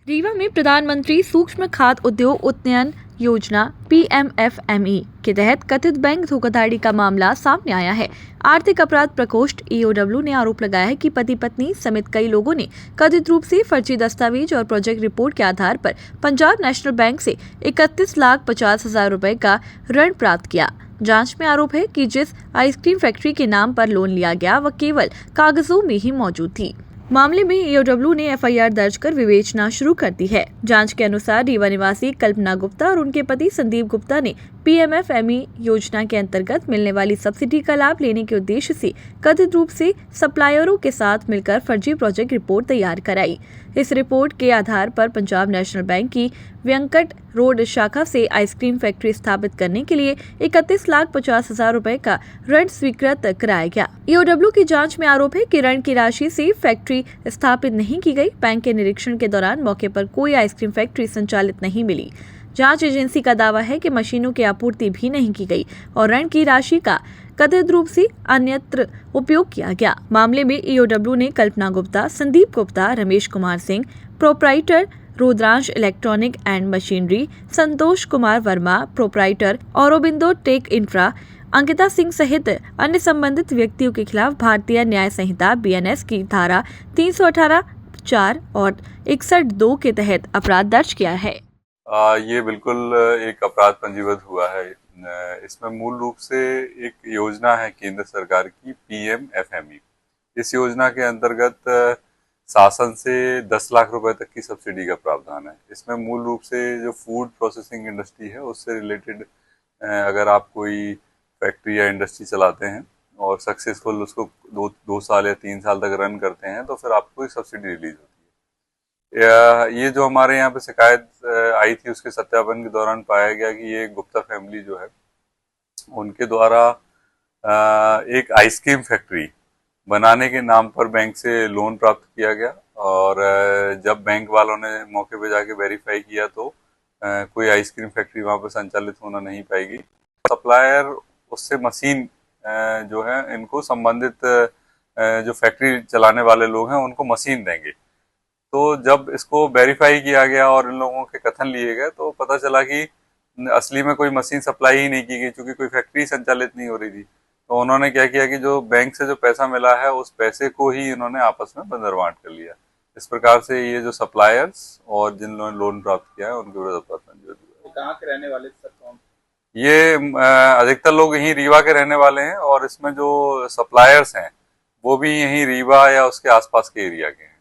रीवा में प्रधानमंत्री सूक्ष्म खाद्य उद्योग उन्नयन योजना PMFME के तहत कथित बैंक धोखाधड़ी का मामला सामने आया है। आर्थिक अपराध प्रकोष्ठ EOW ने आरोप लगाया है कि पति पत्नी समेत कई लोगों ने कथित रूप से फर्जी दस्तावेज और प्रोजेक्ट रिपोर्ट के आधार पर पंजाब नेशनल बैंक से 31,50,000 रुपए का ऋण प्राप्त किया। जांच में आरोप है कि जिस आइसक्रीम फैक्ट्री के नाम पर लोन लिया गया वह केवल कागजों में ही मौजूद थी। मामले में EOW ने FIR दर्ज कर विवेचना शुरू कर दी है। जांच के अनुसार रीवा निवासी कल्पना गुप्ता और उनके पति संदीप गुप्ता ने PMFME योजना के अंतर्गत मिलने वाली सब्सिडी का लाभ लेने के उद्देश्य से कथित रूप से सप्लायरों के साथ मिलकर फर्जी प्रोजेक्ट रिपोर्ट तैयार कराई। इस रिपोर्ट के आधार पर पंजाब नेशनल बैंक की व्यंकट रोड शाखा से आइसक्रीम फैक्ट्री स्थापित करने के लिए 31,50,000 रुपए का ऋण स्वीकृत कराया गया। EOW की जांच में आरोप है कि ऋण की राशि से फैक्ट्री स्थापित नहीं की गई। बैंक के निरीक्षण के दौरान मौके पर कोई आइसक्रीम फैक्ट्री संचालित नहीं मिली। जांच एजेंसी का दावा है कि मशीनों की आपूर्ति भी नहीं की गई और ऋण की राशि का कथित रूप से अन्यत्र उपयोग किया गया। मामले में EOW ने Kalpana Gupta, Sandeep Gupta, Ramesh Kumar Singh, proprietor Rudransh electronic and machinery, Santosh Kumar Verma, proprietor Aurobindo tech infra, Ankita Singh सहित अन्य संबंधित व्यक्तियों के खिलाफ भारतीय न्याय संहिता BNS की धारा 318(4) और 61(2) के तहत अपराध दर्ज किया है। ये बिल्कुल एक अपराध पंजीबद्ध हुआ है। इसमें मूल रूप से एक योजना है केंद्र सरकार की PMFME। इस योजना के अंतर्गत शासन से 10 लाख रुपए तक की सब्सिडी का प्रावधान है। इसमें मूल रूप से जो फूड प्रोसेसिंग इंडस्ट्री है उससे रिलेटेड अगर आप कोई फैक्ट्री या इंडस्ट्री चलाते हैं और सक्सेसफुल उसको दो साल या 3 साल तक रन करते हैं तो फिर आपको सब्सिडी रिलीज होती है। ये जो हमारे यहाँ पे शिकायत आई थी उसके सत्यापन के दौरान पाया गया कि ये गुप्ता फैमिली जो है उनके द्वारा एक आइसक्रीम फैक्ट्री बनाने के नाम पर बैंक से लोन प्राप्त किया गया और जब बैंक वालों ने मौके पे जाके वेरीफाई किया तो कोई आइसक्रीम फैक्ट्री वहां पर संचालित होना नहीं पाएगी। सप्लायर उससे मशीन जो है इनको संबंधित जो फैक्ट्री चलाने वाले लोग हैं उनको मशीन देंगे। तो जब इसको वेरीफाई किया गया और इन लोगों के कथन लिए गए तो पता चला कि असली में कोई मशीन सप्लाई ही नहीं की गई, क्योंकि कोई फैक्ट्री संचालित नहीं हो रही थी। तो उन्होंने क्या किया कि जो बैंक से जो पैसा मिला है उस पैसे को ही इन्होंने आपस में बंदरबांट कर लिया। इस प्रकार से ये जो सप्लायर्स और जिन लोगों ने लोन प्राप्त किया है उनके विरुद्ध अपराध पंजीबद्ध हुआ। कहाँ के रहने वाले सर कौन? ये अधिकतर लोग यहीं रीवा के रहने वाले हैं और इसमें जो सप्लायर्स हैं वो भी यहीं रीवा या उसके आसपास के एरिया के हैं।